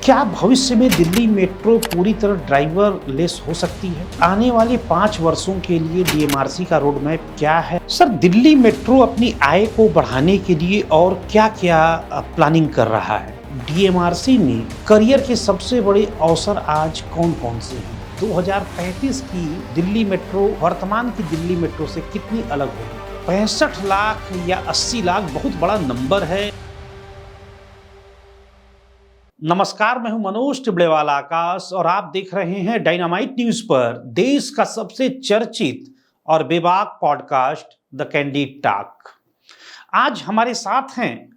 क्या भविष्य में दिल्ली मेट्रो पूरी तरह ड्राइवर लेस हो सकती है? आने वाले 5 वर्षों के लिए डीएमआरसी का रोड मैप क्या है? सर, दिल्ली मेट्रो अपनी आय को बढ़ाने के लिए और क्या-क्या प्लानिंग कर रहा है? डीएमआरसी में करियर के सबसे बड़े अवसर आज कौन-कौन से हैं? 2035 की दिल्ली मेट्रो वर्तमान की दिल्ली मेट्रो से कितनी अलग होगी? 65 लाख या 80 लाख बहुत बड़ा नंबर है। नमस्कार, मैं हूं मनोज टिबड़ेवाला आकाश और आप देख रहे हैं डायनामाइट न्यूज पर देश का सबसे चर्चित और बेबाक पॉडकास्ट द कैंडिड टॉक। आज हमारे साथ हैं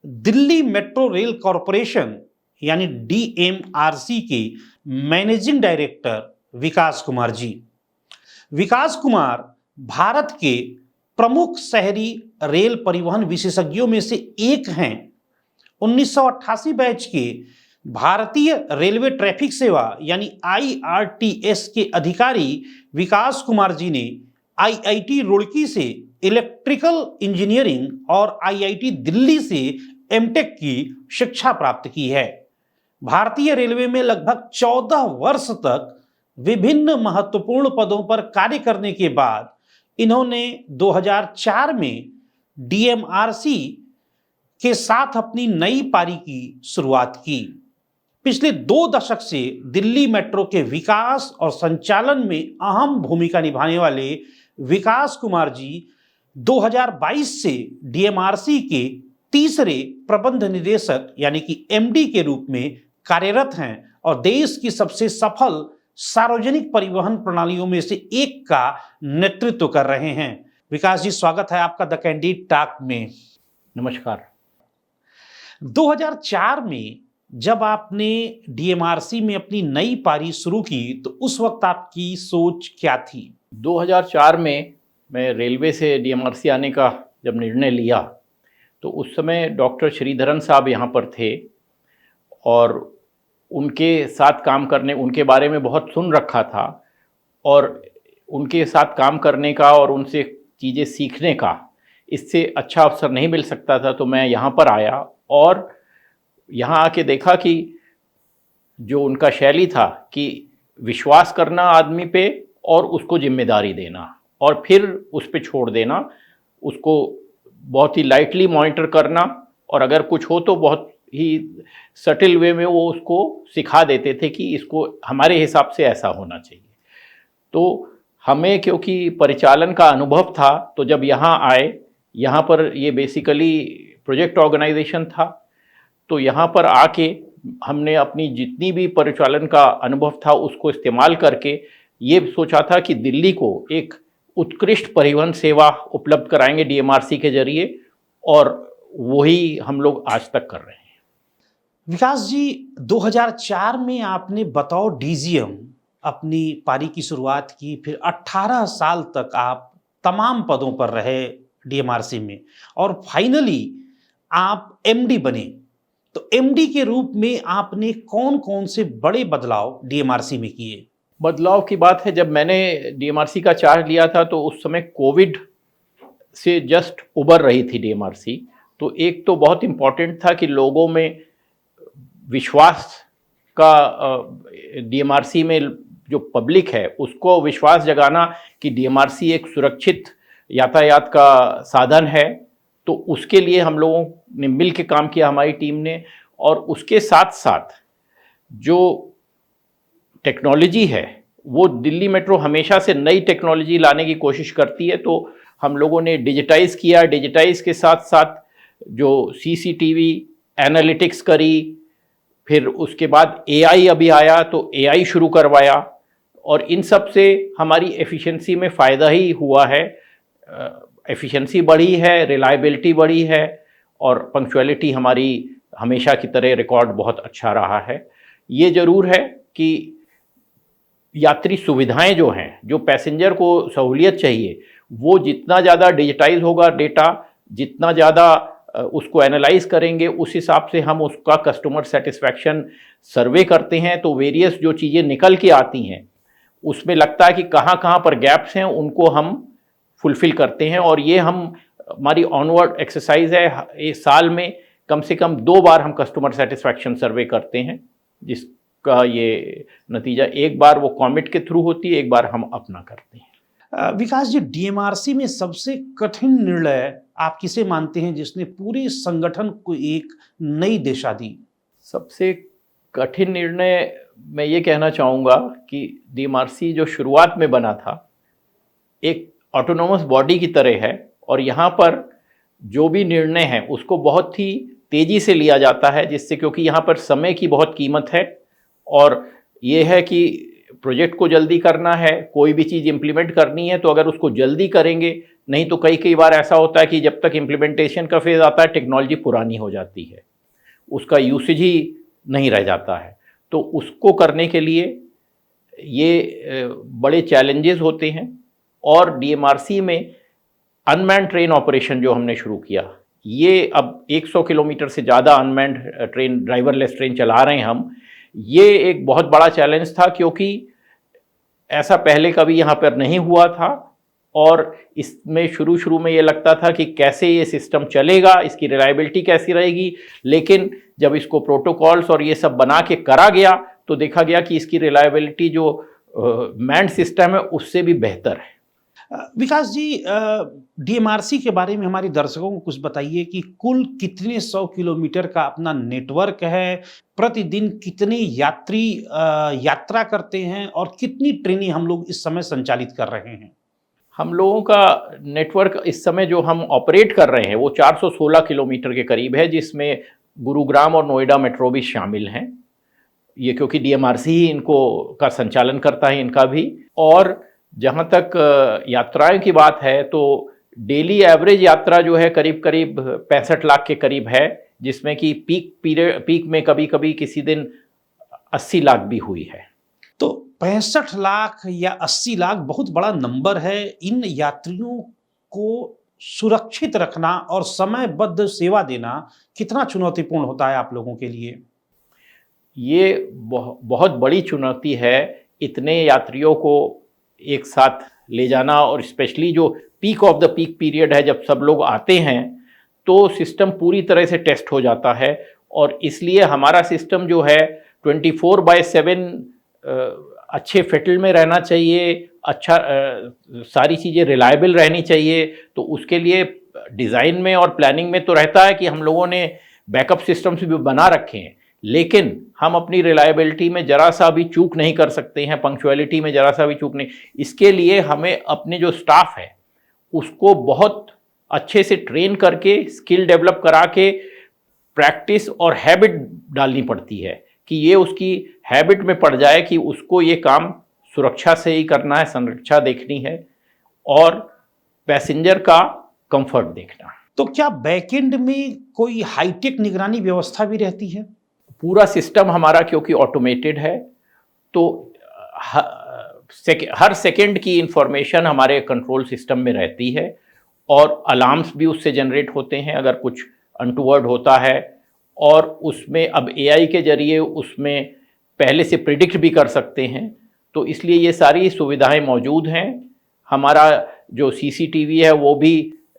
दिल्ली मेट्रो रेल कॉरपोरेशन यानी डीएमआरसी के मैनेजिंग डायरेक्टर विकास कुमार जी। विकास कुमार भारत के प्रमुख शहरी रेल परिवहन विशेषज्ञों में से एक हैं। 1988 बैच के भारतीय रेलवे ट्रैफिक सेवा यानी आईआरटीएस के अधिकारी विकास कुमार जी ने आईआईटी रुड़की से इलेक्ट्रिकल इंजीनियरिंग और आईआईटी दिल्ली से एमटेक की शिक्षा प्राप्त की है। भारतीय रेलवे में लगभग 14 वर्ष तक विभिन्न महत्वपूर्ण पदों पर कार्य करने के बाद इन्होंने 2004 में डीएमआरसी के साथ अपनी नई पारी की शुरुआत की। पिछले 2 दशक से दिल्ली मेट्रो के विकास और संचालन में अहम भूमिका निभाने वाले विकास कुमार जी 2022 से डीएमआरसी के तीसरे प्रबंध निदेशक यानी कि एमडी के रूप में कार्यरत हैं और देश की सबसे सफल सार्वजनिक परिवहन प्रणालियों में से एक का नेतृत्व कर रहे हैं। विकास जी, स्वागत है आपका द कैंडिड टॉक में। नमस्कार। 2004 में जब आपने डीएमआरसी में अपनी नई पारी शुरू की तो उस वक्त आपकी सोच क्या थी? 2004 में मैं रेलवे से डीएमआरसी आने का जब निर्णय लिया तो उस समय डॉक्टर श्रीधरन साहब यहाँ पर थे और उनके साथ काम करने, उनके बारे में बहुत सुन रखा था और उनके साथ काम करने का और उनसे चीज़ें सीखने का इससे अच्छा अवसर नहीं मिल सकता था। तो मैं यहाँ पर आया और यहाँ आके देखा कि जो उनका शैली था कि विश्वास करना आदमी पे और उसको जिम्मेदारी देना और फिर उस पे छोड़ देना, उसको बहुत ही लाइटली मॉनिटर करना और अगर कुछ हो तो बहुत ही सटिल वे में वो उसको सिखा देते थे कि इसको हमारे हिसाब से ऐसा होना चाहिए। तो हमें क्योंकि परिचालन का अनुभव था तो जब यहाँ आए, यहाँ पर ये बेसिकली प्रोजेक्ट ऑर्गेनाइजेशन था, तो यहाँ पर आके हमने अपनी जितनी भी परिचालन का अनुभव था उसको इस्तेमाल करके ये सोचा था कि दिल्ली को एक उत्कृष्ट परिवहन सेवा उपलब्ध कराएंगे डीएमआरसी के जरिए और वही हम लोग आज तक कर रहे हैं। विकास जी, 2004 में आपने बतौर डीजीएम अपनी पारी की शुरुआत की, फिर 18 साल तक आप तमाम पदों पर रहे डीएमआरसी में और फाइनली आप एमडी बने। तो एमडी के रूप में आपने कौन कौन से बड़े बदलाव डीएमआरसी में किए? बदलाव की बात है, जब मैंने डीएमआरसी का चार्ज लिया था तो उस समय कोविड से जस्ट उबर रही थी डीएमआरसी। तो एक तो बहुत इम्पॉर्टेंट था कि लोगों में विश्वास का, डीएमआरसी में जो पब्लिक है उसको विश्वास जगाना कि डीएमआरसी एक सुरक्षित यातायात का साधन है। तो उसके लिए हम लोगों ने मिल के काम किया, हमारी टीम ने। और उसके साथ साथ जो टेक्नोलॉजी है वो दिल्ली मेट्रो हमेशा से नई टेक्नोलॉजी लाने की कोशिश करती है, तो हम लोगों ने डिजिटाइज किया। डिजिटाइज के साथ साथ जो सीसीटीवी एनालिटिक्स करी, फिर उसके बाद एआई अभी आया तो एआई शुरू करवाया और इन सब से हमारी एफिशिएंसी में फ़ायदा ही हुआ है। एफिशिएंसी बढ़ी है, रिलायबिलिटी बढ़ी है और पंक्चुअलिटी हमारी हमेशा की तरह रिकॉर्ड बहुत अच्छा रहा है। ये ज़रूर है कि यात्री सुविधाएं जो हैं, जो पैसेंजर को सहूलियत चाहिए, वो जितना ज़्यादा डिजिटाइज होगा डेटा, जितना ज़्यादा उसको एनालाइज करेंगे, उस हिसाब से हम उसका कस्टमर सेटिस्फैक्शन सर्वे करते हैं। तो वेरियस जो चीज़ें निकल के आती हैं उसमें लगता है कि कहाँ कहाँ पर गैप्स हैं, उनको हम फुलफ़िल करते हैं। और ये हमारी ऑनवर्ड एक्सरसाइज है। इस साल में कम से कम 2 बार हम कस्टमर सेटिस्फैक्शन सर्वे करते हैं जिसका ये नतीजा एक बार वो कॉमेट के थ्रू होती है, एक बार हम अपना करते हैं। विकास जी, डीएमआरसी में सबसे कठिन निर्णय आप किसे मानते हैं जिसने पूरे संगठन को एक नई दिशा दी? सबसे कठिन निर्णय मैं ये कहना चाहूँगा कि डीएमआरसी जो शुरुआत में बना था एक ऑटोनोमस बॉडी की तरह है, और यहाँ पर जो भी निर्णय है उसको बहुत ही तेज़ी से लिया जाता है, जिससे क्योंकि यहाँ पर समय की बहुत कीमत है, और ये है कि प्रोजेक्ट को जल्दी करना है, कोई भी चीज़ इम्प्लीमेंट करनी है तो अगर उसको जल्दी करेंगे, नहीं तो कई बार ऐसा होता है कि जब तक इम्प्लीमेंटेशन का फेज़ आता है टेक्नोलॉजी पुरानी हो जाती है, उसका यूसेज ही नहीं रह जाता है। तो उसको करने के लिए ये बड़े चैलेंजेस होते हैं, और डीएमआरसी में अनमैन ट्रेन ऑपरेशन जो हमने शुरू किया, ये अब 100 किलोमीटर से ज़्यादा अनमैन्ड ट्रेन, ड्राइवरलेस ट्रेन चला रहे हैं हम। ये एक बहुत बड़ा चैलेंज था, क्योंकि ऐसा पहले कभी यहाँ पर नहीं हुआ था, और इसमें शुरू में ये लगता था कि कैसे ये सिस्टम चलेगा, इसकी रिलायबिलिटी कैसी रहेगी, लेकिन जब इसको प्रोटोकॉल्स और ये सब बना के करा गया तो देखा गया कि इसकी रिलायबिलिटी जो मैन्ड सिस्टम है उससे भी बेहतर है। विकास जी, डीएमआरसी के बारे में हमारे दर्शकों को कुछ बताइए कि कुल कितने 100 किलोमीटर का अपना नेटवर्क है, प्रतिदिन कितने यात्री यात्रा करते हैं, और कितनी ट्रेनें हम लोग इस समय संचालित कर रहे हैं? हम लोगों का नेटवर्क इस समय जो हम ऑपरेट कर रहे हैं वो 416 किलोमीटर के करीब है, जिसमें गुरुग्राम और नोएडा मेट्रो भी शामिल हैं। ये क्योंकि डीएमआरसी ही इनको का संचालन करता है, इनका भी। और जहाँ तक यात्राएं की बात है तो डेली एवरेज यात्रा जो है करीब 65 लाख के करीब है, जिसमें कि पीक में कभी किसी दिन 80 लाख भी हुई है। तो 65 लाख या 80 लाख बहुत बड़ा नंबर है। इन यात्रियों को सुरक्षित रखना और समयबद्ध सेवा देना कितना चुनौतीपूर्ण होता है आप लोगों के लिए? ये बहुत बड़ी चुनौती है, इतने यात्रियों को एक साथ ले जाना, और स्पेशली जो peak of the peak period है, जब सब लोग आते हैं तो सिस्टम पूरी तरह से टेस्ट हो जाता है। और इसलिए हमारा सिस्टम जो है 24/7 अच्छे फिटल में रहना चाहिए, अच्छा सारी चीज़ें रिलायबल रहनी चाहिए। तो उसके लिए डिज़ाइन में और प्लानिंग में तो रहता है कि हम लोगों ने बैकअप सिस्टम्स भी बना रखे हैं, लेकिन हम अपनी रिलायबिलिटी में ज़रा सा भी चूक नहीं कर सकते हैं, पंक्चुअलिटी में ज़रा सा भी चूक नहीं। इसके लिए हमें अपने जो स्टाफ है उसको बहुत अच्छे से ट्रेन करके, स्किल डेवलप करा के, प्रैक्टिस और हैबिट डालनी पड़ती है कि ये उसकी हैबिट में पड़ जाए कि उसको ये काम सुरक्षा से ही करना है, संरक्षा देखनी है और पैसेंजर का कंफर्ट देखना। तो क्या बैकएंड में कोई हाईटेक निगरानी व्यवस्था भी रहती है? पूरा सिस्टम हमारा क्योंकि ऑटोमेटेड है, तो हर सेकंड की इंफॉर्मेशन हमारे कंट्रोल सिस्टम में रहती है, और अलार्म्स भी उससे जनरेट होते हैं अगर कुछ अनटूवर्ड होता है। और उसमें अब एआई के जरिए उसमें पहले से प्रिडिक्ट भी कर सकते हैं, तो इसलिए ये सारी सुविधाएं मौजूद हैं। हमारा जो सीसीटीवी है वो भी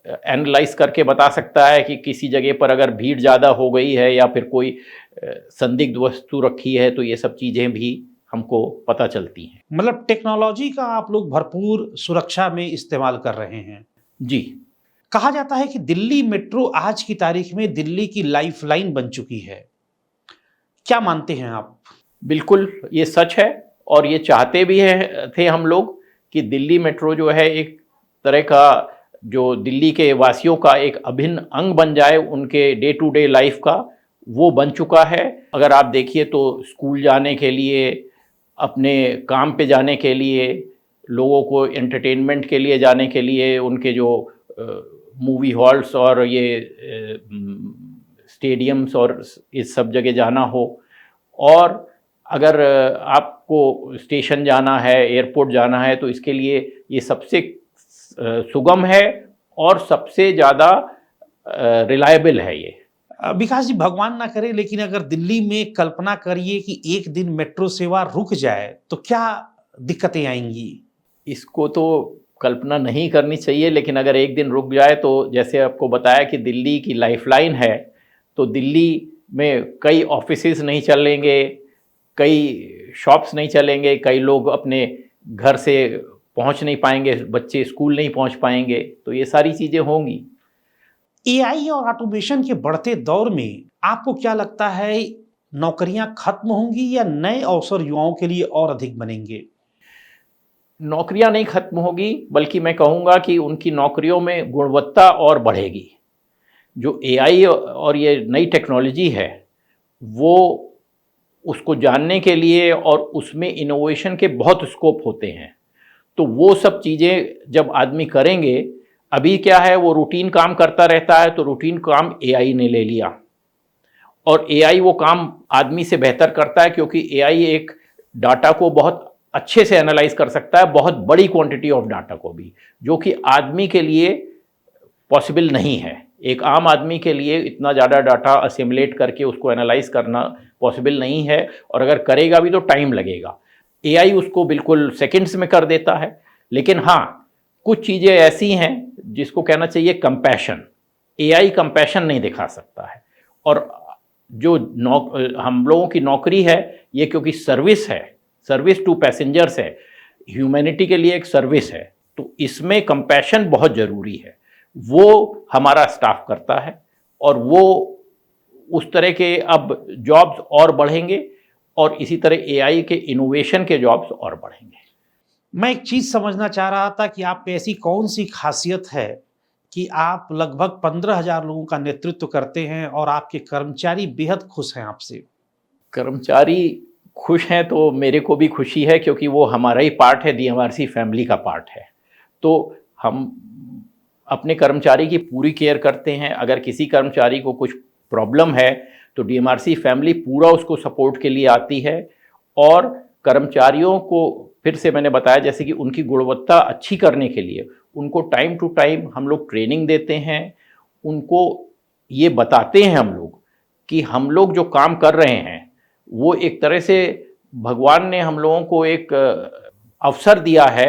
एनालाइज करके बता सकता है कि किसी जगह पर अगर भीड़ ज़्यादा हो गई है या फिर कोई संदिग्ध वस्तु रखी है, तो ये सब चीज़ें भी हमको पता चलती हैं। मतलब टेक्नोलॉजी का आप लोग भरपूर सुरक्षा में इस्तेमाल कर रहे हैं। जी। कहा जाता है कि दिल्ली मेट्रो आज की तारीख में दिल्ली की लाइफलाइन बन चुकी है, क्या मानते हैं आप? बिल्कुल, ये सच है, और ये चाहते भी थे हम लोग कि दिल्ली मेट्रो जो है एक तरह का जो दिल्ली के वासियों का एक अभिन्न अंग बन जाए, उनके डे टू डे लाइफ का, वो बन चुका है। अगर आप देखिए तो स्कूल जाने के लिए, अपने काम पे जाने के लिए, लोगों को एंटरटेनमेंट के लिए जाने के लिए, उनके जो मूवी हॉल्स और ये स्टेडियम्स और इस सब जगह जाना हो, और अगर आपको स्टेशन जाना है, एयरपोर्ट जाना है, तो इसके लिए ये सबसे सुगम है और सबसे ज़्यादा रिलायबल है ये। विकास जी, भगवान ना करे, लेकिन अगर दिल्ली में कल्पना करिए कि एक दिन मेट्रो सेवा रुक जाए तो क्या दिक्कतें आएंगी? इसको तो कल्पना नहीं करनी चाहिए, लेकिन अगर एक दिन रुक जाए तो जैसे आपको बताया कि दिल्ली की लाइफलाइन है, तो दिल्ली में कई ऑफिसेज नहीं चलेंगे, कई शॉप्स नहीं चलेंगे, कई लोग अपने घर से पहुंच नहीं पाएंगे, बच्चे स्कूल नहीं पहुंच पाएंगे, तो ये सारी चीज़ें होंगी। एआई और ऑटोमेशन के बढ़ते दौर में आपको क्या लगता है, नौकरियां खत्म होंगी या नए अवसर युवाओं के लिए और अधिक बनेंगे? नौकरियां नहीं खत्म होगी, बल्कि मैं कहूँगा कि उनकी नौकरियों में गुणवत्ता और बढ़ेगी। जो एआई और ये नई टेक्नोलॉजी है, वो उसको जानने के लिए और उसमें इनोवेशन के बहुत स्कोप होते हैं। तो वो सब चीज़ें जब आदमी करेंगे, अभी क्या है वो रूटीन काम करता रहता है, तो रूटीन काम एआई ने ले लिया और एआई वो काम आदमी से बेहतर करता है, क्योंकि एआई एक डाटा को बहुत अच्छे से एनालाइज कर सकता है, बहुत बड़ी क्वांटिटी ऑफ डाटा को भी, जो कि आदमी के लिए पॉसिबल नहीं है। एक आम आदमी के लिए इतना ज़्यादा डाटा असिमुलेट करके उसको एनालाइज करना पॉसिबल नहीं है, और अगर करेगा भी तो टाइम लगेगा। एआई उसको बिल्कुल सेकंड्स में कर देता है। लेकिन हाँ, कुछ चीज़ें ऐसी हैं जिसको कहना चाहिए कंपैशन। एआई कंपैशन नहीं दिखा सकता है, और जो हम लोगों की नौकरी है ये, क्योंकि सर्विस है, सर्विस टू पैसेंजर्स है, ह्यूमैनिटी के लिए एक सर्विस है, तो इसमें कंपैशन बहुत ज़रूरी है। वो हमारा स्टाफ करता है, और वो उस तरह के अब जॉब्स और बढ़ेंगे, और इसी तरह एआई के इनोवेशन के जॉब्स और बढ़ेंगे। मैं एक चीज समझना चाह रहा था कि आप पे ऐसी कौन सी खासियत है कि आप लगभग 15,000 लोगों का नेतृत्व करते हैं और आपके कर्मचारी बेहद खुश हैं आपसे। कर्मचारी खुश हैं तो मेरे को भी खुशी है, क्योंकि वो हमारा ही पार्ट है, डीएमआरसी फैमिली का पार्ट है। तो हम अपने कर्मचारी की पूरी केयर करते हैं। अगर किसी कर्मचारी को कुछ प्रॉब्लम है तो डीएमआरसी फैमिली पूरा उसको सपोर्ट के लिए आती है, और कर्मचारियों को फिर से मैंने बताया जैसे कि उनकी गुणवत्ता अच्छी करने के लिए उनको टाइम टू टाइम हम लोग ट्रेनिंग देते हैं। उनको ये बताते हैं हम लोग कि हम लोग जो काम कर रहे हैं वो एक तरह से भगवान ने हम लोगों को एक अवसर दिया है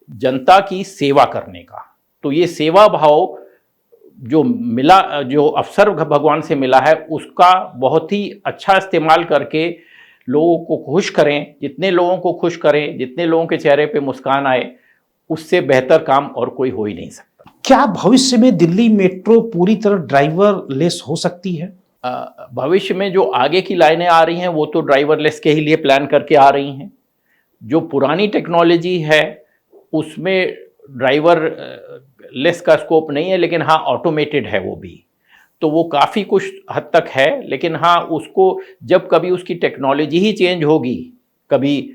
जनता की सेवा करने का। तो ये सेवा भाव जो मिला, जो अवसर भगवान से मिला है, उसका बहुत ही अच्छा इस्तेमाल करके लोगों को खुश करें। जितने लोगों को खुश करें, जितने लोगों के चेहरे पे मुस्कान आए, उससे बेहतर काम और कोई हो ही नहीं सकता। क्या भविष्य में दिल्ली मेट्रो पूरी तरह ड्राइवर लेस हो सकती है? भविष्य में जो आगे की लाइनें आ रही हैं वो तो ड्राइवरलेस के ही लिए प्लान करके आ रही हैं। जो पुरानी टेक्नोलॉजी है उसमें ड्राइवर लेस का स्कोप नहीं है, लेकिन हाँ ऑटोमेटेड है वो भी, तो वो काफ़ी कुछ हद तक है। लेकिन हाँ, उसको जब कभी उसकी टेक्नोलॉजी ही चेंज होगी, कभी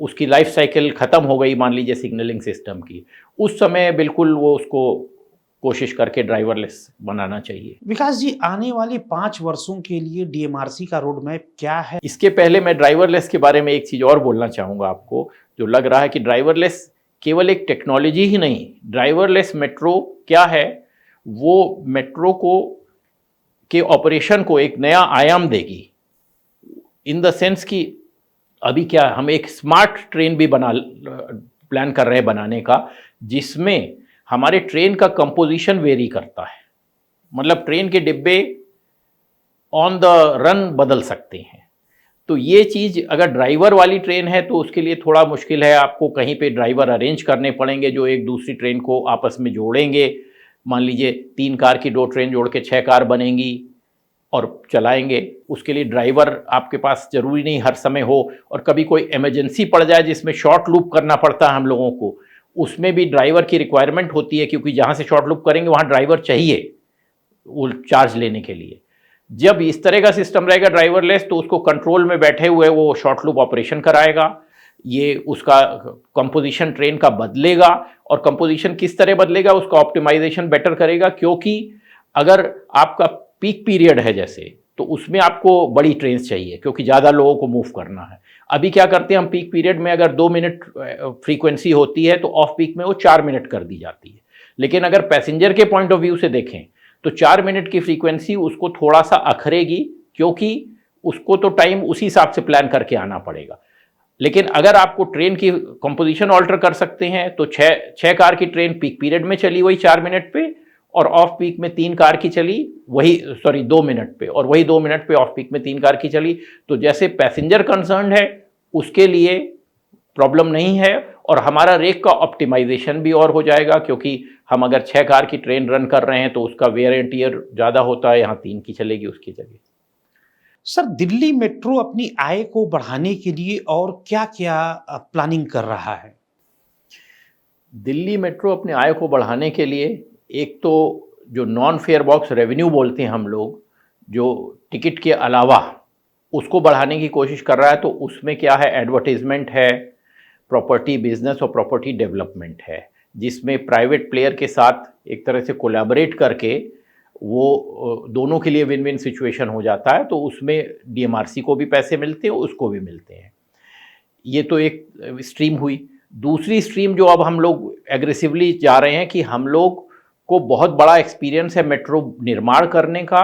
उसकी लाइफ साइकिल ख़त्म हो गई, मान लीजिए सिग्नलिंग सिस्टम की, उस समय बिल्कुल वो उसको कोशिश करके ड्राइवरलेस बनाना चाहिए। विकास जी, आने वाले 5 वर्षों के लिए डीएमआरसी का रोड मैप क्या है? इसके पहले मैं ड्राइवरलेस के बारे में एक चीज़ और बोलना चाहूँगा आपको, जो लग रहा है कि ड्राइवरलेस केवल एक टेक्नोलॉजी ही नहीं, ड्राइवरलेस मेट्रो क्या है, वो मेट्रो को के ऑपरेशन को एक नया आयाम देगी। इन द सेंस कि अभी क्या हम एक स्मार्ट ट्रेन भी प्लान कर रहे हैं बनाने का, जिसमें हमारे ट्रेन का कंपोजिशन वेरी करता है। मतलब ट्रेन के डिब्बे ऑन द रन बदल सकते हैं। तो ये चीज़ अगर ड्राइवर वाली ट्रेन है तो उसके लिए थोड़ा मुश्किल है, आपको कहीं पे ड्राइवर अरेंज करने पड़ेंगे जो एक दूसरी ट्रेन को आपस में जोड़ेंगे। मान लीजिए 3 कार की 2 ट्रेन जोड़ के 6 कार बनेंगी और चलाएंगे। उसके लिए ड्राइवर आपके पास ज़रूरी नहीं हर समय हो, और कभी कोई इमरजेंसी पड़ जाए जिसमें शॉर्ट लूप करना पड़ता है हम लोगों को, उसमें भी ड्राइवर की रिक्वायरमेंट होती है, क्योंकि जहाँ से शॉर्ट लूप करेंगे वहाँ ड्राइवर चाहिए वो चार्ज लेने के लिए। जब इस तरह का सिस्टम रहेगा ड्राइवरलेस, तो उसको कंट्रोल में बैठे हुए वो शॉर्ट लूप ऑपरेशन कराएगा। ये उसका कंपोजिशन ट्रेन का बदलेगा, और कंपोजिशन किस तरह बदलेगा, उसका ऑप्टिमाइजेशन बेटर करेगा। क्योंकि अगर आपका पीक पीरियड है जैसे, तो उसमें आपको बड़ी ट्रेन चाहिए, क्योंकि ज़्यादा लोगों को मूव करना है। अभी क्या करते हैं हम, पीक पीरियड में अगर 2 मिनट फ्रीक्वेंसी होती है तो ऑफ पीक में वो 4 मिनट कर दी जाती है। लेकिन अगर पैसेंजर के पॉइंट ऑफ व्यू से देखें तो 4 मिनट की फ्रीक्वेंसी उसको थोड़ा सा अखरेगी, क्योंकि उसको तो टाइम उसी हिसाब से प्लान करके आना पड़ेगा। लेकिन अगर आपको ट्रेन की कंपोजिशन ऑल्टर कर सकते हैं तो 6 कार की ट्रेन पीक पीरियड में चली वही 4 मिनट पे, और ऑफ पीक में 3 कार की चली, वही 2 मिनट पे, और वही 2 मिनट पे ऑफ पीक में 3 कार की चली। तो जैसे पैसेंजर कंसर्न है उसके लिए प्रॉब्लम नहीं है, और हमारा रेक का ऑप्टिमाइजेशन भी और हो जाएगा, क्योंकि हम अगर 6 कार की ट्रेन रन कर रहे हैं तो उसका वेयर एंड टियर ज़्यादा होता है, यहाँ 3 की चलेगी उसकी जगह। सर, दिल्ली मेट्रो अपनी आय को बढ़ाने के लिए और क्या-क्या प्लानिंग कर रहा है? दिल्ली मेट्रो अपने आय को बढ़ाने के लिए एक तो जो नॉन फेयर बॉक्स रेवेन्यू बोलते हैं हम लोग, जो टिकट के अलावा, उसको बढ़ाने की कोशिश कर रहा है। तो उसमें क्या है, एडवर्टीजमेंट है, प्रॉपर्टी बिजनेस और प्रॉपर्टी डेवलपमेंट है, जिसमें प्राइवेट प्लेयर के साथ एक तरह से कोलैबोरेट करके वो दोनों के लिए विन विन सिचुएशन हो जाता है। तो उसमें डीएमआरसी को भी पैसे मिलते हैं, उसको भी मिलते हैं। ये तो एक स्ट्रीम हुई। दूसरी स्ट्रीम जो अब हम लोग एग्रेसिवली जा रहे हैं कि हम लोग को बहुत बड़ा एक्सपीरियंस है मेट्रो निर्माण करने का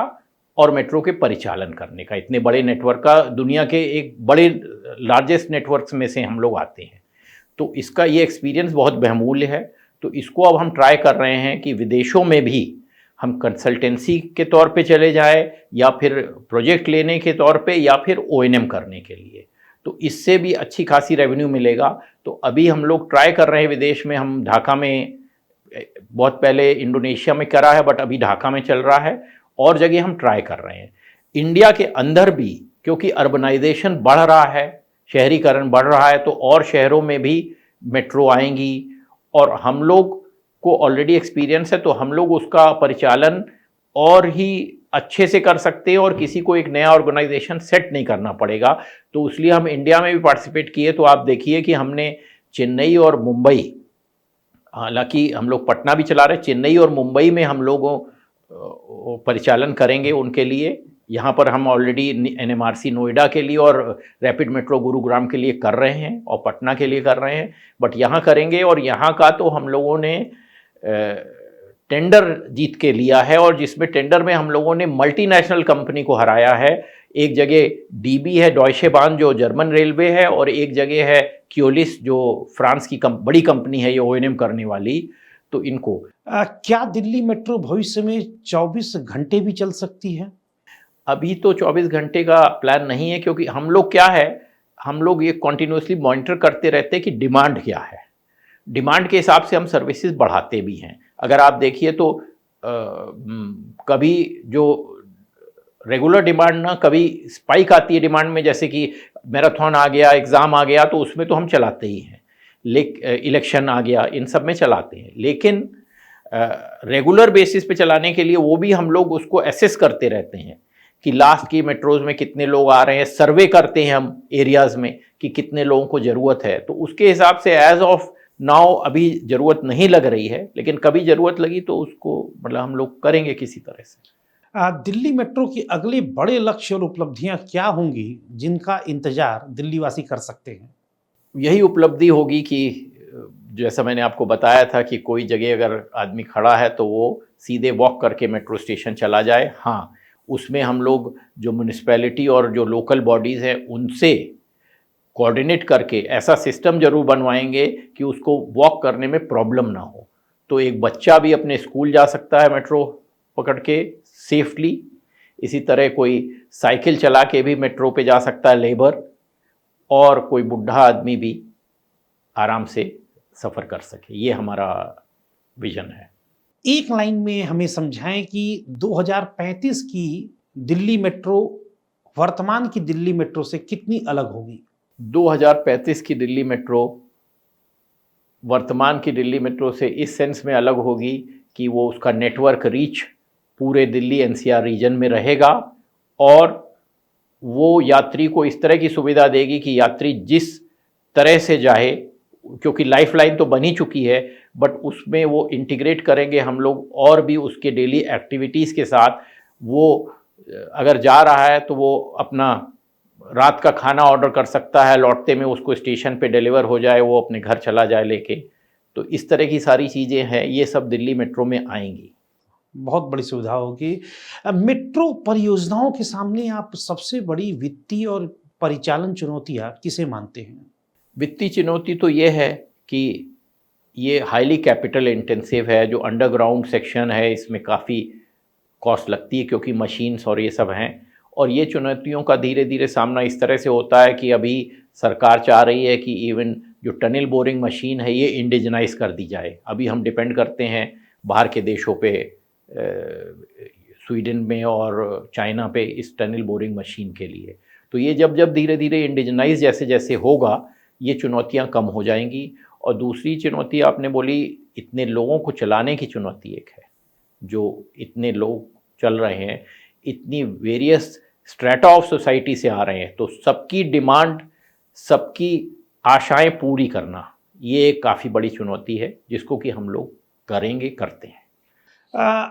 और मेट्रो के परिचालन करने का। इतने बड़े नेटवर्क का, दुनिया के एक बड़े लार्जेस्ट नेटवर्क्स में से हम लोग आते हैं, तो इसका ये एक्सपीरियंस बहुत बहुमूल्य है। तो इसको अब हम ट्राई कर रहे हैं कि विदेशों में भी हम कंसल्टेंसी के तौर पे चले जाए, या फिर प्रोजेक्ट लेने के तौर पे, या फिर ओएनएम करने के लिए। तो इससे भी अच्छी खासी रेवेन्यू मिलेगा। तो अभी हम लोग ट्राई कर रहे हैं विदेश में। हम ढाका में, बहुत पहले इंडोनेशिया में करा है, बट अभी ढाका में चल रहा है, और जगह हम ट्राई कर रहे हैं। इंडिया के अंदर भी, क्योंकि अर्बनाइजेशन बढ़ रहा है, शहरीकरण बढ़ रहा है, तो और शहरों में भी मेट्रो आएंगी, और हम लोग को ऑलरेडी एक्सपीरियंस है, तो हम लोग उसका परिचालन और ही अच्छे से कर सकते हैं, और किसी को एक नया ऑर्गेनाइजेशन सेट नहीं करना पड़ेगा। तो इसलिए हम इंडिया में भी पार्टिसिपेट किए। तो आप देखिए कि हमने चेन्नई और मुंबई, हालांकि हम लोग पटना भी चला रहे, चेन्नई और मुंबई में हम लोगों परिचालन करेंगे उनके लिए। यहाँ पर हम ऑलरेडी एनएमआरसी नोएडा के लिए और रैपिड मेट्रो गुरुग्राम के लिए कर रहे हैं, और पटना के लिए कर रहे हैं, बट यहाँ करेंगे। और यहाँ का तो हम लोगों ने टेंडर जीत के लिया है, और जिसमें टेंडर में हम लोगों ने मल्टीनेशनल कंपनी को हराया है। एक जगह डीबी है, डॉयशे बाहन जो जर्मन रेलवे है, और एक जगह है क्योलिस जो फ्रांस की बड़ी कंपनी है, ये ओएनएम करने वाली। तो इनको क्या दिल्ली मेट्रो भविष्य में 24 घंटे भी चल सकती है? अभी तो 24 घंटे का प्लान नहीं है, क्योंकि हम लोग क्या है, हम लोग ये कॉन्टिन्यूसली मॉनिटर करते रहते हैं कि डिमांड क्या है। डिमांड के हिसाब से हम सर्विसेज बढ़ाते भी हैं। अगर आप देखिए तो कभी जो रेगुलर डिमांड ना, कभी स्पाइक आती है डिमांड में, जैसे कि मैराथन आ गया, एग्ज़ाम आ गया, तो उसमें तो हम चलाते ही हैं। इलेक्शन आ गया, इन सब में चलाते हैं। लेकिन रेगुलर बेसिस पे चलाने के लिए वो भी हम लोग उसको एसेस करते रहते हैं कि लास्ट की मेट्रोज में कितने लोग आ रहे हैं। सर्वे करते हैं हम एरियाज़ में कि कितने लोगों को ज़रूरत है। तो उसके हिसाब से एज ऑफ नाउ अभी ज़रूरत नहीं लग रही है, लेकिन कभी ज़रूरत लगी तो उसको मतलब हम लोग करेंगे किसी तरह से। दिल्ली मेट्रो की अगले बड़े लक्ष्य और उपलब्धियां क्या होंगी जिनका इंतजार दिल्लीवासी कर सकते हैं? यही उपलब्धि होगी कि जैसा मैंने आपको बताया था कि कोई जगह अगर आदमी खड़ा है तो वो सीधे वॉक करके मेट्रो स्टेशन चला जाए। हाँ, उसमें हम लोग जो म्यूनिसिपैलिटी और जो लोकल बॉडीज़ हैं उनसे कोऑर्डिनेट करके ऐसा सिस्टम ज़रूर बनवाएंगे कि उसको वॉक करने में प्रॉब्लम ना हो। तो एक बच्चा भी अपने स्कूल जा सकता है मेट्रो पकड़ के सेफली। इसी तरह कोई साइकिल चला के भी मेट्रो पे जा सकता है, लेबर, और कोई बुढ़ा आदमी भी आराम से सफ़र कर सके। ये हमारा विज़न है। एक लाइन में हमें समझाएं कि 2035 की दिल्ली मेट्रो वर्तमान की दिल्ली मेट्रो से कितनी अलग होगी? 2035 की दिल्ली मेट्रो वर्तमान की दिल्ली मेट्रो से इस सेंस में अलग होगी कि वो उसका नेटवर्क रीच पूरे दिल्ली एनसीआर रीजन में रहेगा, और वो यात्री को इस तरह की सुविधा देगी कि यात्री जिस तरह से चाहे, क्योंकि लाइफलाइन तो बन ही चुकी है, बट उसमें वो इंटीग्रेट करेंगे हम लोग और भी उसके डेली एक्टिविटीज़ के साथ। वो अगर जा रहा है तो वो अपना रात का खाना ऑर्डर कर सकता है, लौटते में उसको स्टेशन पे डिलीवर हो जाए, वो अपने घर चला जाए लेके। तो इस तरह की सारी चीज़ें हैं, ये सब दिल्ली मेट्रो में आएंगी। बहुत बड़ी सुविधा होगी। मेट्रो परियोजनाओं के सामने आप सबसे बड़ी वित्तीय और परिचालन चुनौतियां किसे मानते हैं? वित्तीय चुनौती तो ये है कि ये हाईली कैपिटल इंटेंसिव है। जो अंडरग्राउंड सेक्शन है इसमें काफ़ी कॉस्ट लगती है क्योंकि मशीन्स और ये सब हैं। और ये चुनौतियों का धीरे धीरे सामना इस तरह से होता है कि अभी सरकार चाह रही है कि इवन जो टनल बोरिंग मशीन है ये इंडिजनाइज कर दी जाए। अभी हम डिपेंड करते हैं बाहर के देशों पे, स्वीडन में और चाइना पे इस टनल बोरिंग मशीन के लिए। तो ये जब जब धीरे धीरे इंडिजनाइज जैसे जैसे होगा ये चुनौतियां कम हो जाएंगी। और दूसरी चुनौती आपने बोली, इतने लोगों को चलाने की चुनौती एक है। जो इतने लोग चल रहे हैं, इतनी वेरियस स्ट्रेटा ऑफ सोसाइटी से आ रहे हैं, तो सबकी डिमांड, सबकी आशाएं पूरी करना, ये एक काफ़ी बड़ी चुनौती है जिसको कि हम लोग करेंगे, करते हैं।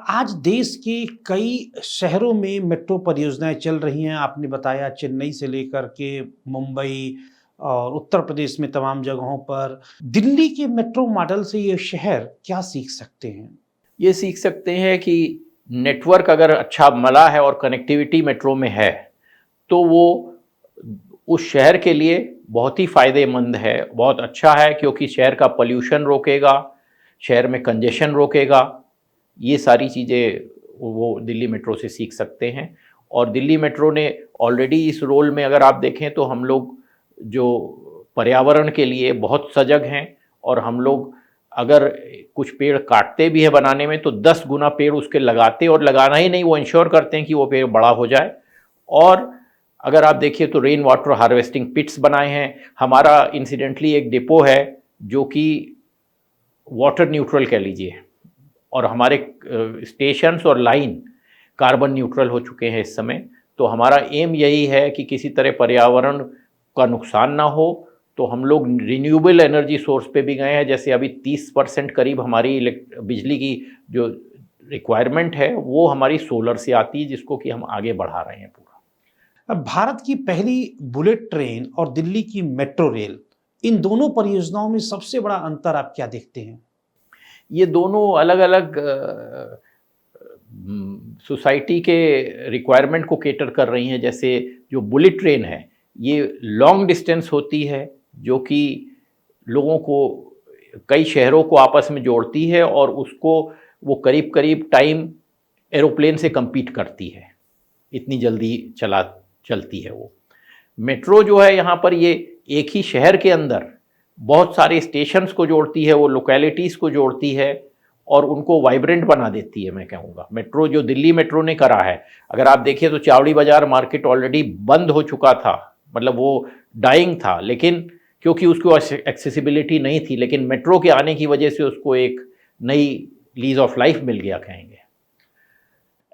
आज देश के कई शहरों में मेट्रो परियोजनाएं चल रही हैं। आपने बताया चेन्नई से लेकर के मुंबई और उत्तर प्रदेश में तमाम जगहों पर। दिल्ली के मेट्रो मॉडल से ये शहर क्या सीख सकते हैं? ये सीख सकते हैं कि नेटवर्क अगर अच्छा मिला है और कनेक्टिविटी मेट्रो में है तो वो उस शहर के लिए बहुत ही फ़ायदेमंद है, बहुत अच्छा है, क्योंकि शहर का पोल्यूशन रोकेगा, शहर में कंजेशन रोकेगा। ये सारी चीज़ें वो दिल्ली मेट्रो से सीख सकते हैं। और दिल्ली मेट्रो ने ऑलरेडी इस रोल में, अगर आप देखें तो हम लोग जो पर्यावरण के लिए बहुत सजग हैं, और हम लोग अगर कुछ पेड़ काटते भी हैं बनाने में तो 10 गुना पेड़ उसके लगाते, और लगाना ही नहीं, वो इंश्योर करते हैं कि वो पेड़ बड़ा हो जाए। और अगर आप देखिए तो रेन वाटर हार्वेस्टिंग पिट्स बनाए हैं। हमारा इंसिडेंटली एक डिपो है जो कि वाटर न्यूट्रल कह लीजिए, और हमारे स्टेशंस और लाइन कार्बन न्यूट्रल हो चुके हैं इस समय। तो हमारा एम यही है कि किसी तरह पर्यावरण का नुकसान ना हो। तो हम लोग रिन्यूएबल एनर्जी सोर्स पे भी गए हैं। जैसे अभी 30% करीब हमारी बिजली की जो रिक्वायरमेंट है वो हमारी सोलर से आती है, जिसको कि हम आगे बढ़ा रहे हैं पूरा। अब भारत की पहली बुलेट ट्रेन और दिल्ली की मेट्रो रेल, इन दोनों परियोजनाओं में सबसे बड़ा अंतर आप क्या देखते हैं? ये दोनों अलग अलग सोसाइटी के रिक्वायरमेंट को केटर कर रही हैं। जैसे जो बुलेट ट्रेन है ये लॉन्ग डिस्टेंस होती है, जो कि लोगों को, कई शहरों को आपस में जोड़ती है, और उसको वो करीब करीब टाइम एरोप्लेन से compete करती है, इतनी जल्दी चलती है वो। मेट्रो जो है यहाँ पर ये एक ही शहर के अंदर बहुत सारे स्टेशंस को जोड़ती है, वो लोकेलिटीज़ को जोड़ती है और उनको वाइब्रेंट बना देती है। मैं कहूँगा मेट्रो जो दिल्ली मेट्रो ने करा है, अगर आप देखिए तो चावड़ी बाज़ार मार्केट ऑलरेडी बंद हो चुका था, मतलब वो डाइंग था, लेकिन क्योंकि उसको एक्सेसिबिलिटी नहीं थी, लेकिन मेट्रो के आने की वजह से उसको एक नई लीज ऑफ लाइफ मिल गया कहेंगे।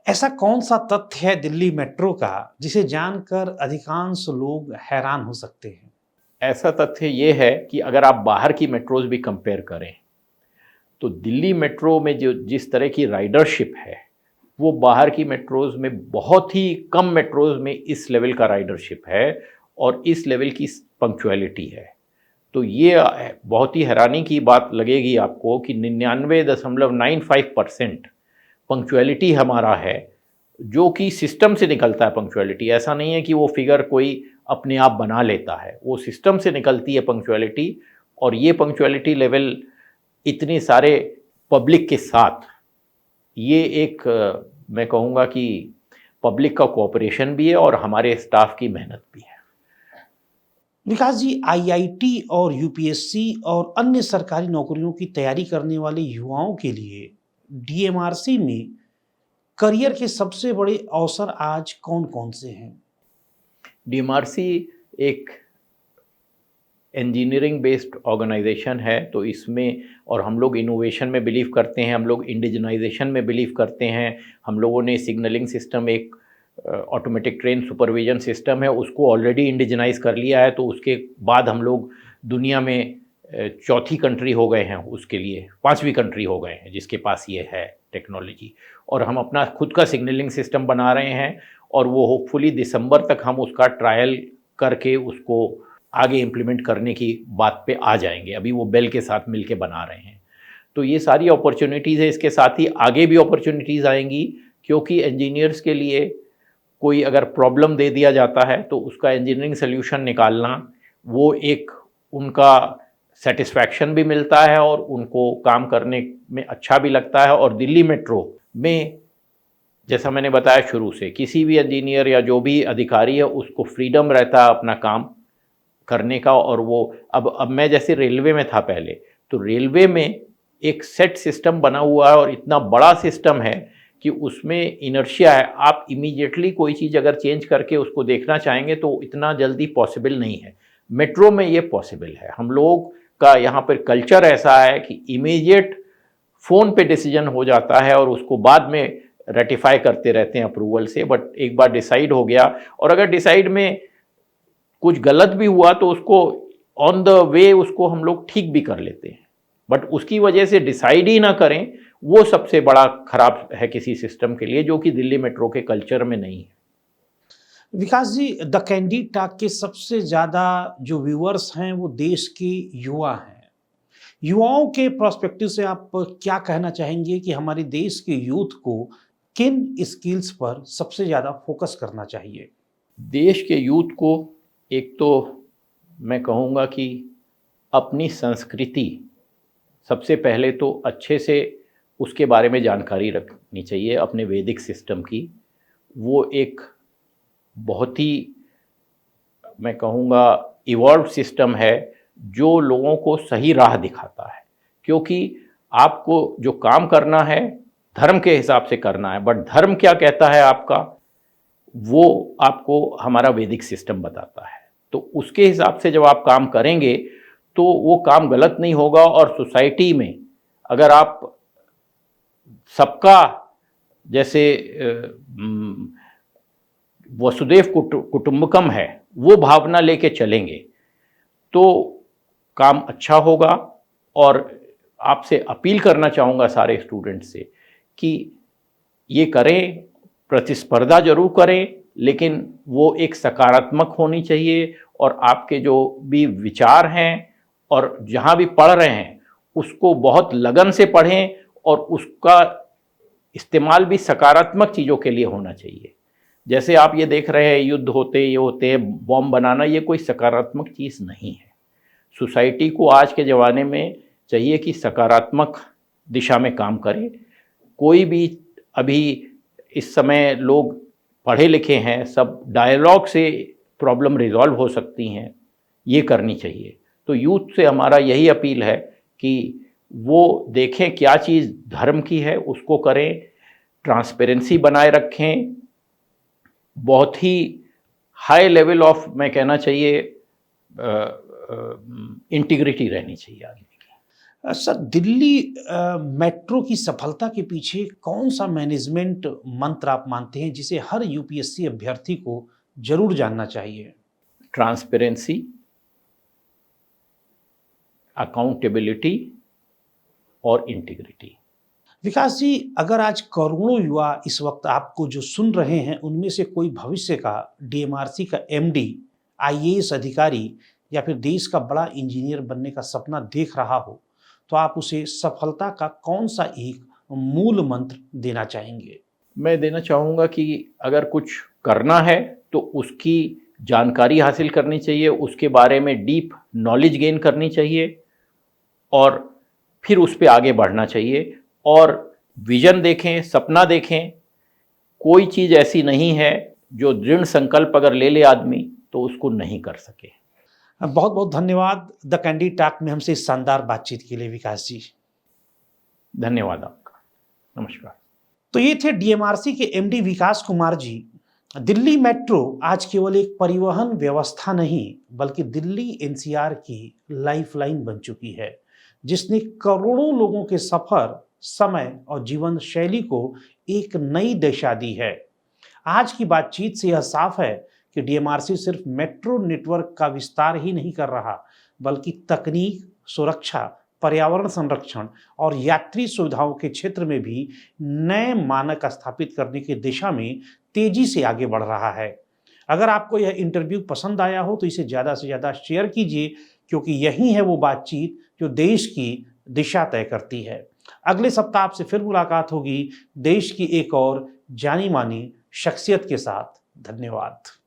ऐसा कौन सा तथ्य है दिल्ली मेट्रो का जिसे जानकर अधिकांश लोग हैरान हो सकते हैं? ऐसा तथ्य ये है कि अगर आप बाहर की मेट्रोज भी कंपेयर करें तो दिल्ली मेट्रो में जो जिस तरह की राइडरशिप है वो बाहर की मेट्रोज में, बहुत ही कम मेट्रोज में इस लेवल का राइडरशिप है और इस लेवल की पंक्चुअलिटी है। तो ये बहुत ही हैरानी की बात लगेगी आपको कि 99.95% पंक्चुअलिटी हमारा है, जो कि सिस्टम से निकलता है। पंक्चुअलिटी ऐसा नहीं है कि वो फिगर कोई अपने आप बना लेता है, वो सिस्टम से निकलती है पंक्चुअलिटी। और ये पंक्चुअलिटी लेवल इतने सारे पब्लिक के साथ, ये एक मैं कहूँगा कि पब्लिक का कोऑपरेशन भी है और हमारे स्टाफ की मेहनत भी है। विकास जी, आईआईटी और यूपीएससी और अन्य सरकारी नौकरियों की तैयारी करने वाले युवाओं के लिए डीएमआरसी में करियर के सबसे बड़े अवसर आज कौन-कौन से हैं? डीएमआरसी एक इंजीनियरिंग बेस्ड ऑर्गेनाइजेशन है, तो इसमें, और हम लोग इनोवेशन में बिलीव करते हैं, हम लोग इंडिजनाइजेशन में बिलीव करते हैं। हम लोगों ने सिग्नलिंग सिस्टम, एक ऑटोमेटिक ट्रेन सुपरविजन सिस्टम है, उसको ऑलरेडी इंडिजनाइज कर लिया है। तो उसके बाद हम लोग दुनिया में चौथी कंट्री हो गए हैं, उसके लिए 5वीं कंट्री हो गए हैं जिसके पास ये है टेक्नोलॉजी। और हम अपना खुद का सिग्नलिंग सिस्टम बना रहे हैं, और वो होपफुली दिसंबर तक हम उसका ट्रायल करके उसको आगे इम्प्लीमेंट करने की बात पे आ जाएंगे। अभी वो बेल के साथ मिलके बना रहे हैं। तो ये सारी अपॉर्चुनिटीज़ है। इसके साथ ही आगे भी अपॉर्चुनिटीज़ आएंगी, क्योंकि इंजीनियर्स के लिए कोई अगर प्रॉब्लम दे दिया जाता है तो उसका इंजीनियरिंग सोल्यूशन निकालना वो एक उनका सेटिस्फैक्शन भी मिलता है और उनको काम करने में अच्छा भी लगता है। और दिल्ली मेट्रो में जैसा मैंने बताया शुरू से, किसी भी इंजीनियर या जो भी अधिकारी है उसको फ्रीडम रहता है अपना काम करने का। और वो अब मैं जैसे रेलवे में था पहले, तो रेलवे में एक सेट सिस्टम बना हुआ है और इतना बड़ा सिस्टम है कि उसमें इनर्शिया है। आप इमीडिएटली कोई चीज़ अगर चेंज करके उसको देखना चाहेंगे तो इतना जल्दी पॉसिबल नहीं है। मेट्रो में ये पॉसिबल है। हम लोग का यहाँ पर कल्चर ऐसा है कि इमीडिएट फ़ोन पे डिसीजन हो जाता है और उसको बाद में रेटिफाई करते रहते हैं अप्रूवल से। बट एक बार डिसाइड हो गया, और अगर डिसाइड में कुछ गलत भी हुआ तो उसको ऑन द वे उसको हम लोग ठीक भी कर लेते हैं। बट उसकी वजह से डिसाइड ही ना करें, वो सबसे बड़ा खराब है किसी सिस्टम के लिए, जो कि दिल्ली मेट्रो के कल्चर में नहीं है। विकास जी, द कैंडिड टॉक के सबसे ज़्यादा जो व्यूअर्स हैं वो देश के युवा हैं। युवाओं के पर्सपेक्टिव से आप क्या कहना चाहेंगे कि हमारे देश के यूथ को किन स्किल्स पर सबसे ज़्यादा फोकस करना चाहिए? देश के यूथ को एक तो मैं कहूँगा कि अपनी संस्कृति सबसे पहले तो अच्छे से उसके बारे में जानकारी रखनी चाहिए, अपने वैदिक सिस्टम की। वो एक बहुत ही, मैं कहूँगा, इवॉल्व सिस्टम है जो लोगों को सही राह दिखाता है। क्योंकि आपको जो काम करना है धर्म के हिसाब से करना है, बट धर्म क्या कहता है आपका, वो आपको हमारा वैदिक सिस्टम बताता है। तो उसके हिसाब से जब आप काम करेंगे तो वो काम गलत नहीं होगा। और सोसाइटी में अगर आप सबका, जैसे वसुदेव कुटुंबकम है, वो भावना लेके चलेंगे तो काम अच्छा होगा। और आपसे अपील करना चाहूँगा सारे स्टूडेंट से कि ये करें, प्रतिस्पर्धा जरूर करें, लेकिन वो एक सकारात्मक होनी चाहिए। और आपके जो भी विचार हैं और जहाँ भी पढ़ रहे हैं उसको बहुत लगन से पढ़ें, और उसका इस्तेमाल भी सकारात्मक चीज़ों के लिए होना चाहिए। जैसे आप ये देख रहे हैं, युद्ध होते ये होते हैं, बॉम्ब बनाना, ये कोई सकारात्मक चीज़ नहीं है। सोसाइटी को आज के ज़माने में चाहिए कि सकारात्मक दिशा में काम करे। कोई भी, अभी इस समय लोग पढ़े लिखे हैं, सब डायलॉग से प्रॉब्लम रिजॉल्व हो सकती हैं, ये करनी चाहिए। तो यूथ से हमारा यही अपील है कि वो देखें क्या चीज़ धर्म की है उसको करें, ट्रांसपेरेंसी बनाए रखें, बहुत ही हाई लेवल ऑफ, मैं कहना चाहिए, इंटीग्रिटी रहनी चाहिए आदमी की। सर, दिल्ली मेट्रो की सफलता के पीछे कौन सा मैनेजमेंट मंत्र आप मानते हैं जिसे हर यूपीएससी अभ्यर्थी को जरूर जानना चाहिए? ट्रांसपेरेंसी, अकाउंटेबिलिटी और इंटीग्रिटी। विकास जी, अगर आज करोड़ों युवा इस वक्त आपको जो सुन रहे हैं उनमें से कोई भविष्य का डीएमआरसी का एमडी, आईएएस अधिकारी या फिर देश का बड़ा इंजीनियर बनने का सपना देख रहा हो, तो आप उसे सफलता का कौन सा एक मूल मंत्र देना चाहेंगे? मैं देना चाहूँगा कि अगर कुछ करना है तो उसकी जानकारी हासिल करनी चाहिए, उसके बारे में डीप नॉलेज गेन करनी चाहिए और फिर उस पर आगे बढ़ना चाहिए। और विजन देखें, सपना देखें। कोई चीज़ ऐसी नहीं है जो दृढ़ संकल्प अगर ले ले आदमी तो उसको नहीं कर सके। बहुत बहुत धन्यवाद द कैंडिड टॉक में हमसे इस शानदार बातचीत के लिए विकास जी। धन्यवाद आपका, नमस्कार। तो ये थे डीएमआरसी के एमडी विकास कुमार जी। दिल्ली मेट्रो आज केवल एक परिवहन व्यवस्था नहीं बल्कि दिल्ली एनसीआर की लाइफलाइन बन चुकी है, जिसने करोड़ों लोगों के सफर, समय और जीवन शैली को एक नई दिशा दी है। आज की बातचीत से यह साफ है कि डीएमआरसी सिर्फ मेट्रो नेटवर्क का विस्तार ही नहीं कर रहा, बल्कि तकनीक, सुरक्षा, पर्यावरण संरक्षण और यात्री सुविधाओं के क्षेत्र में भी नए मानक स्थापित करने की दिशा में तेजी से आगे बढ़ रहा है। अगर आपको यह इंटरव्यू पसंद आया हो तो इसे ज़्यादा से ज़्यादा शेयर कीजिए, क्योंकि यही है वो बातचीत जो देश की दिशा तय करती है। अगले सप्ताह आपसे फिर मुलाकात होगी देश की एक और जानी मानी शख्सियत के साथ। धन्यवाद।